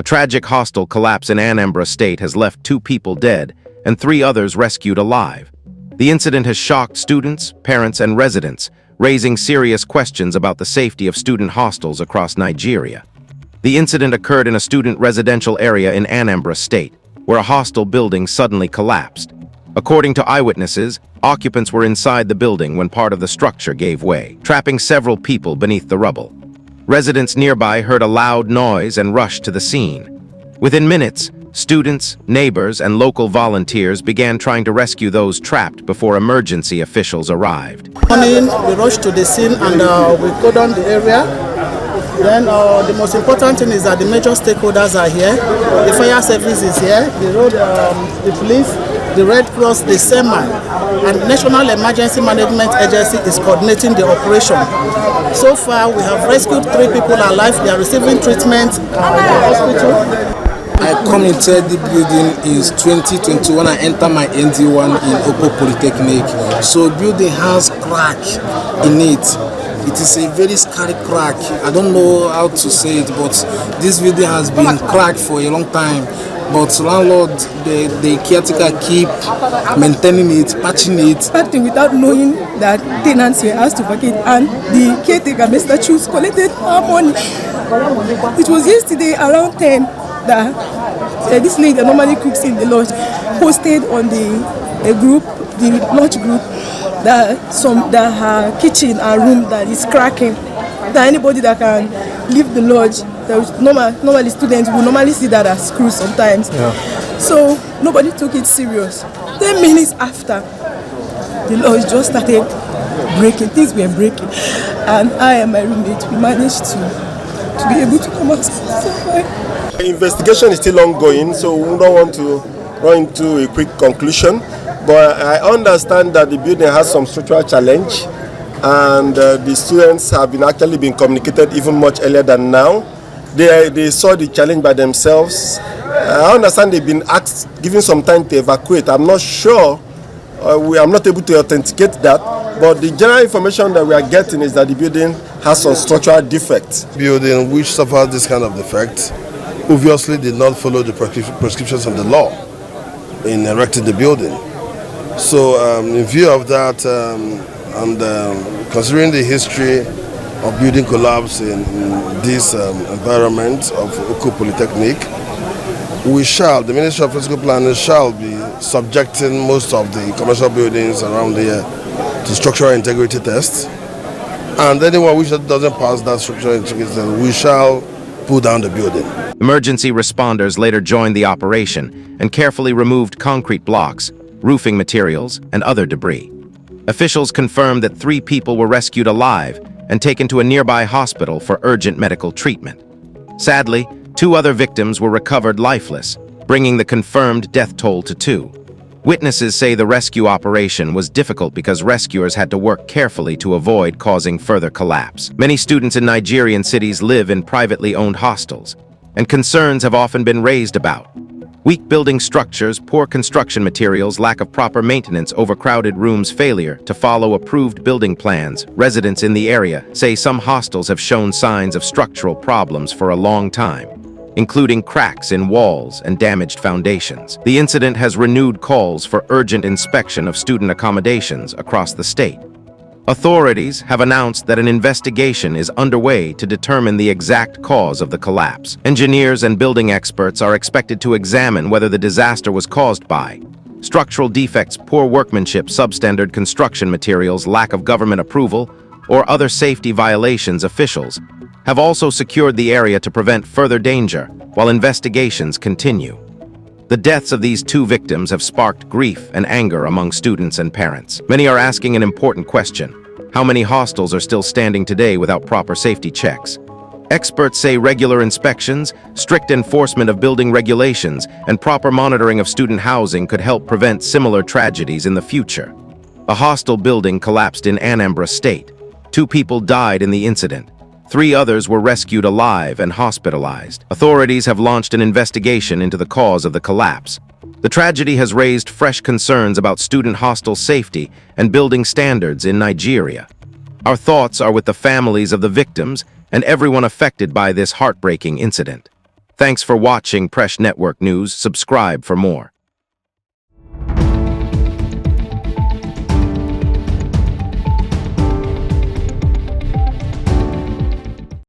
tragic hostel collapse in Anambra State has left 2 people dead and 3 others rescued alive. The incident has shocked students, parents, and residents, raising serious questions about the safety of student hostels across Nigeria. The incident occurred in a student residential area in Anambra State, where a hostel building suddenly collapsed. According to eyewitnesses, occupants were inside the building when part of the structure gave way, trapping several people beneath the rubble. Residents nearby heard a loud noise and rushed to the scene. Within minutes, students, neighbors, and local volunteers began trying to rescue those trapped before emergency officials arrived. Morning, we rushed to the scene and we go down the area. Then the most important thing is that the major stakeholders are here. The fire service is here, the road, the police, the Red Cross, the SEMA, and the National Emergency Management Agency is coordinating the operation. So far, we have rescued 3 people alive. They are receiving treatment in the hospital. I come inside the building is 2021. I enter my ND1 in Opo Polytechnic. So building has crack in it. It is a very scary crack. I don't know how to say it, but this building has been cracked for a long time. But landlord, the caretaker keep maintaining it, patching it. Acting without knowing that tenants were asked to vacate, and the caretaker, Mr. Chus, collected our money. It was yesterday around 10 that this lady that normally cooks in the lodge posted on the lodge group, that her kitchen and room that is cracking. That anybody that can leave the lodge, normally students will normally see that as screws sometimes. Yeah. So nobody took it serious. 10 minutes after, the lodge just started breaking. Things were breaking, and I and my roommate, we managed to be able to come out. The investigation is still ongoing, so we don't want to run into a quick conclusion. But I understand that the building has some structural challenge, and the students have actually been communicated even much earlier than now. They saw the challenge by themselves. I understand they've been given some time to evacuate. I'm not sure. I'm not able to authenticate that. But the general information that we are getting is that the building has some structural defects. Building which suffered this kind of defect obviously did not follow the prescriptions of the law in erecting the building. So in view of that, and considering the history of building collapse in this environment of Oku Polytechnic, the Ministry of Physical Planning shall be subjecting most of the commercial buildings around here to structural integrity tests. And anyone which doesn't pass that structural integrity test, we shall pull down the building. Emergency responders later joined the operation and carefully removed concrete blocks, roofing materials, and other debris. Officials confirmed that 3 people were rescued alive and taken to a nearby hospital for urgent medical treatment. Sadly, 2 other victims were recovered lifeless, bringing the confirmed death toll to 2. Witnesses say the rescue operation was difficult because rescuers had to work carefully to avoid causing further collapse. Many students in Nigerian cities live in privately owned hostels, and concerns have often been raised about weak building structures, poor construction materials, lack of proper maintenance, overcrowded rooms, failure to follow approved building plans. Residents in the area say some hostels have shown signs of structural problems for a long time, including cracks in walls and damaged foundations. The incident has renewed calls for urgent inspection of student accommodations across the state. Authorities have announced that an investigation is underway to determine the exact cause of the collapse. Engineers and building experts are expected to examine whether the disaster was caused by structural defects, poor workmanship, substandard construction materials, lack of government approval, or other safety violations. Officials have also secured the area to prevent further danger while investigations continue. The deaths of these 2 victims have sparked grief and anger among students and parents. Many are asking an important question: how many hostels are still standing today without proper safety checks? Experts say regular inspections, strict enforcement of building regulations, and proper monitoring of student housing could help prevent similar tragedies in the future. A hostel building collapsed in Anambra State. 2 people died in the incident. 3 others were rescued alive and hospitalized. Authorities have launched an investigation into the cause of the collapse. The tragedy has raised fresh concerns about student hostel safety and building standards in Nigeria. Our thoughts are with the families of the victims and everyone affected by this heartbreaking incident. Thanks for watching Presh Network News. Subscribe for more.